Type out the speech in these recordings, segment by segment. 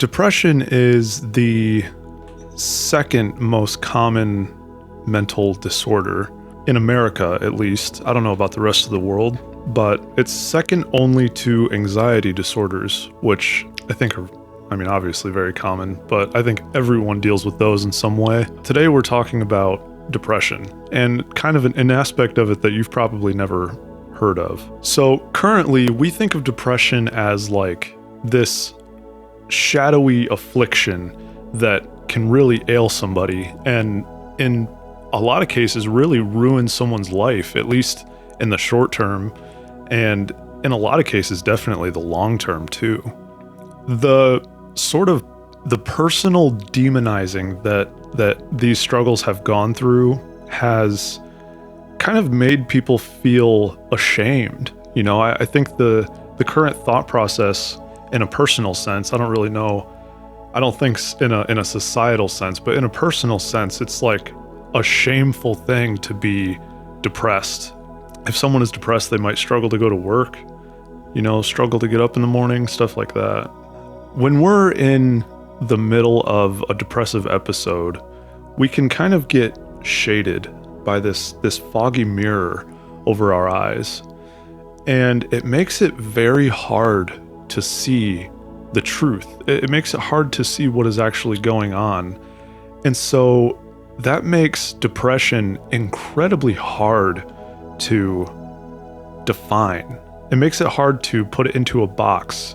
Depression is the second most common mental disorder in America, at least. I don't know about the rest of the world, but it's second only to anxiety disorders, which I think are, obviously very common, but I think everyone deals with those in some way. Today we're talking about depression and kind of an aspect of it that you've probably never heard of. So currently we think of depression as like this shadowy affliction that can really ail somebody and in a lot of cases really ruin someone's life, at least in the short term, and in a lot of cases definitely the long term too. The sort of the personal demonizing that these struggles have gone through has kind of made people feel ashamed. I think the current thought process in a personal sense, I don't really know, I don't think in a societal sense, but in a personal sense, it's like a shameful thing to be depressed. If someone is depressed, they might struggle to go to work, struggle to get up in the morning, stuff like that. When we're in the middle of a depressive episode, we can kind of get shaded by this foggy mirror over our eyes. And it makes it very hard to see the truth. It makes it hard to see what is actually going on. And so that makes depression incredibly hard to define. It makes it hard to put it into a box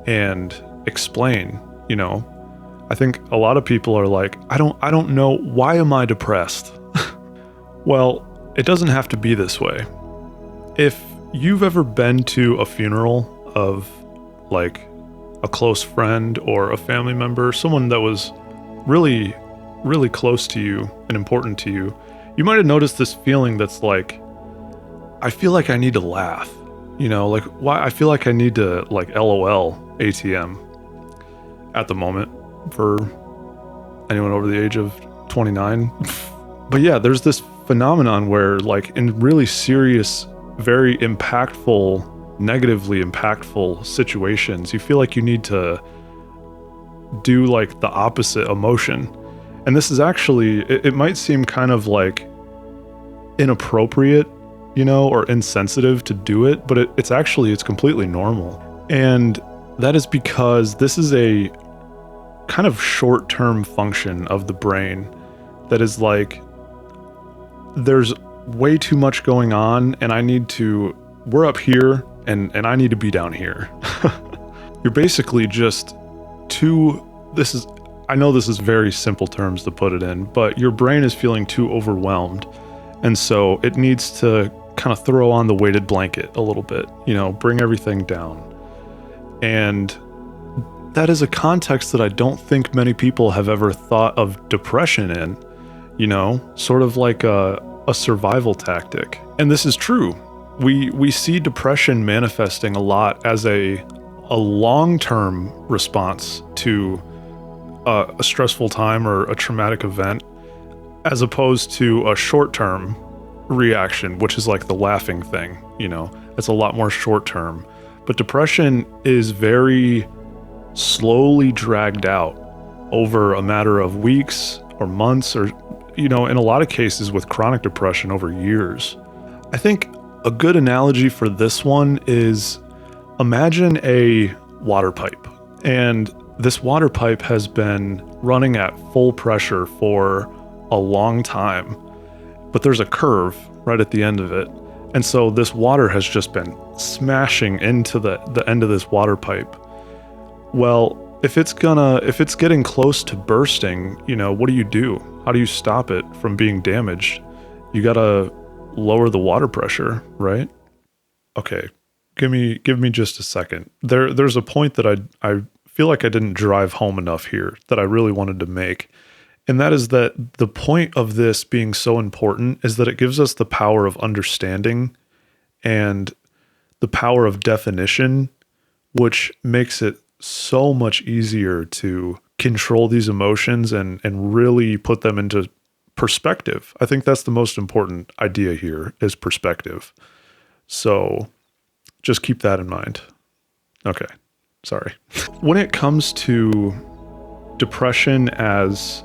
and explain. I think a lot of people are like, I don't know, why am I depressed? Well, it doesn't have to be this way. If you've ever been to a funeral of like a close friend or a family member, someone that was really, really close to you and important to you, you might have noticed this feeling that's like, I feel like I need to laugh, like why I feel like I need to like LOL ATM at the moment for anyone over the age of 29. But yeah, there's this phenomenon where like in really serious, very impactful, negatively impactful situations, you feel like you need to do like the opposite emotion. And this is actually, it might seem kind of like inappropriate, or insensitive to do it, but it's completely normal. And that is because this is a kind of short-term function of the brain that is like, there's way too much going on and we're up here and I need to be down here. You're basically just I know this is very simple terms to put it in, but your brain is feeling too overwhelmed. And so it needs to kind of throw on the weighted blanket a little bit, bring everything down. And that is a context that I don't think many people have ever thought of depression in, sort of like a survival tactic. And this is true. We see depression manifesting a lot as a long-term response to a stressful time or a traumatic event, as opposed to a short-term reaction, which is like the laughing thing, it's a lot more short-term. But depression is very slowly dragged out over a matter of weeks or months or, in a lot of cases with chronic depression over years. I think a good analogy for this one is imagine a water pipe, and this water pipe has been running at full pressure for a long time, but there's a curve right at the end of it. And so this water has just been smashing into the end of this water pipe. Well, if it's getting close to bursting, what do? How do you stop it from being damaged? You gotta lower the water pressure, right? Okay, give me just a second. There's a point that I feel like I didn't drive home enough here that I really wanted to make. And that is that the point of this being so important is that it gives us the power of understanding and the power of definition, which makes it so much easier to control these emotions and really put them into perspective. I think that's the most important idea here is perspective. So just keep that in mind. Okay, sorry. When it comes to depression as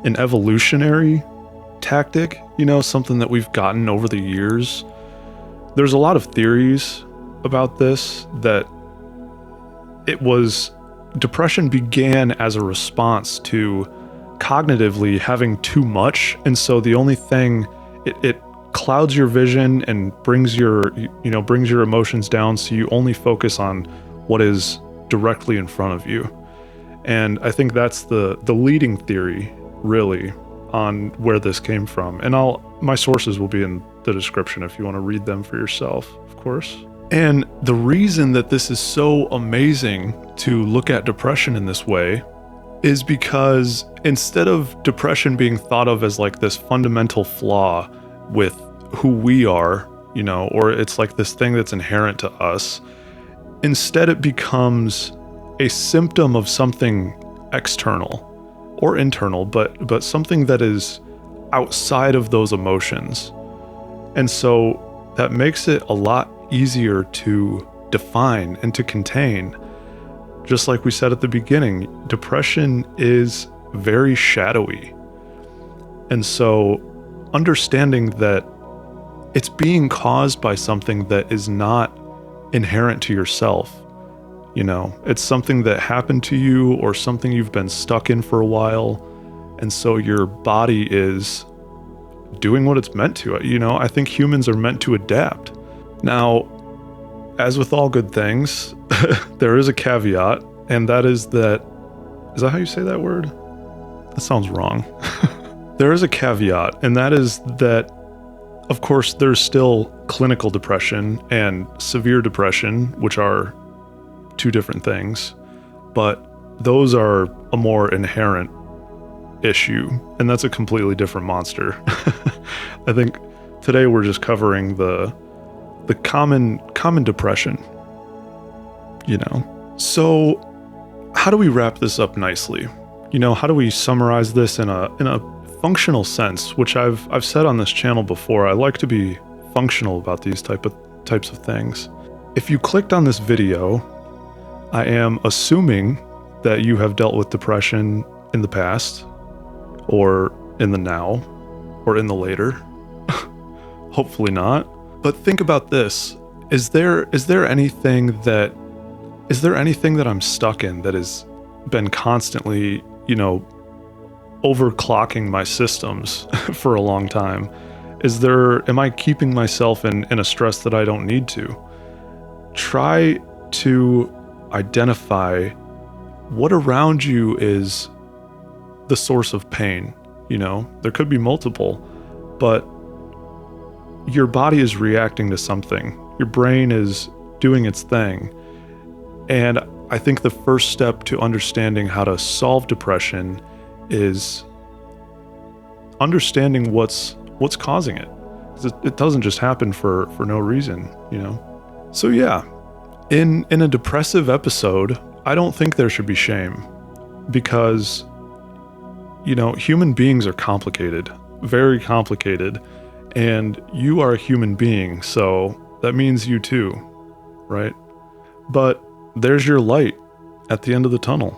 an evolutionary tactic, something that we've gotten over the years. There's a lot of theories about this, that depression began as a response to cognitively having too much, and so the only thing, it clouds your vision and brings your emotions down, so you only focus on what is directly in front of you. And I think that's the leading theory, really, on where this came from. And my sources will be in the description if you want to read them for yourself, of course. And the reason that this is so amazing to look at depression in this way is because instead of depression being thought of as like this fundamental flaw with who we are, or it's like this thing that's inherent to us, instead it becomes a symptom of something external or internal, but something that is outside of those emotions. And so that makes it a lot easier to define and to contain. Just like we said at the beginning, depression is very shadowy. And so understanding that it's being caused by something that is not inherent to yourself. It's something that happened to you or something you've been stuck in for a while. And so your body is doing what it's meant to. I think humans are meant to adapt. Now, as with all good things, there is a caveat, and that is that how you say that word? That sounds wrong. There is a caveat, and that is that, of course, there's still clinical depression and severe depression, which are two different things, but those are a more inherent issue, and that's a completely different monster. I think today we're just covering the common depression, So how do we wrap this up nicely? How do we summarize this in a functional sense, which I've said on this channel before. I like to be functional about these types of things. If you clicked on this video, I am assuming that you have dealt with depression in the past, or in the now, or in the later. Hopefully not. But think about this. Is there anything that I'm stuck in that has been constantly, overclocking my systems for a long time? Am I keeping myself in a stress that I don't need to? Try to identify what around you is the source of pain. There could be multiple, but your body is reacting to something. Your brain is doing its thing. And I think the first step to understanding how to solve depression is understanding what's causing it. 'Cause it doesn't just happen for no reason, So yeah, in a depressive episode, I don't think there should be shame, because human beings are complicated, very complicated, and you are a human being, so that means you too, right? But there's your light at the end of the tunnel,